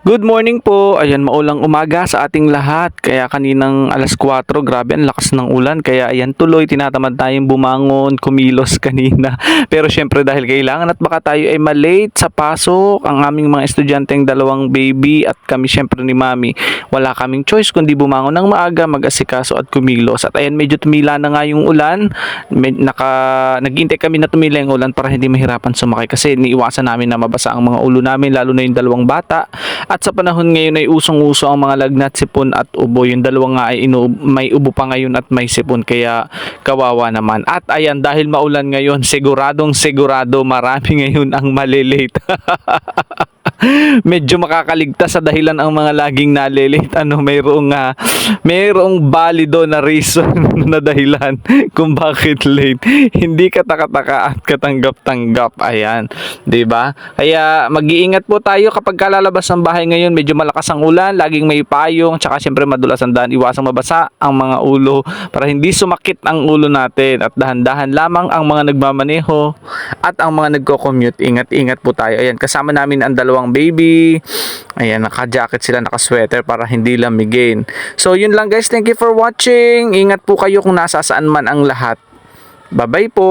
Good morning po. Ayan, maulang umaga sa ating lahat. Kaya kaninang alas 4, grabe ang lakas ng ulan. Kaya ayan, tuloy tinatamad tayong bumangon, kumilos kanina. Pero syempre dahil kailangan at baka tayo ay malate sa pasok, ang aming mga estudyanteng dalawang baby at kami syempre ni Mami, wala kaming choice kundi bumangon ng maaga, mag-asikaso at kumilos. At ayan, medyo tumila na nga yung ulan. Naghintay kami na tumila yung ulan para hindi mahirapan sumakay kasi niiwasan namin na mabasa ang mga ulo namin, lalo na yung dalawang bata. At sa panahon ngayon ay usong-uso ang mga lagnat, sipon at ubo. Yung dalawa nga ay may ubo pa ngayon at may sipon, kaya kawawa naman. At ayan, dahil maulan ngayon, siguradong sigurado marami ngayon ang malilate. Medyo makakaligtas sa dahilan ang mga laging nalilate. Mayroong balido na reason na dahilan kung bakit late. Hindi katakataka at katanggap-tanggap. Ayan, 'di ba? Kaya mag-iingat po tayo kapag kalalabas ng bahay ngayon. Medyo malakas ang ulan, laging may payong, tsaka syempre madulas ang daan. Iwasang mabasa ang mga ulo para hindi sumakit ang ulo natin, at dahan-dahan lamang ang mga nagmamaneho at ang mga nagko-commute. Ingat-ingat po tayo. Ayan, kasama namin ang dalawang baby. Ayan, naka-jacket sila, naka-sweater para hindi lamigin. So, yun lang guys. Thank you for watching. Ingat po kayo kung nasasaan man ang lahat. Bye-bye po.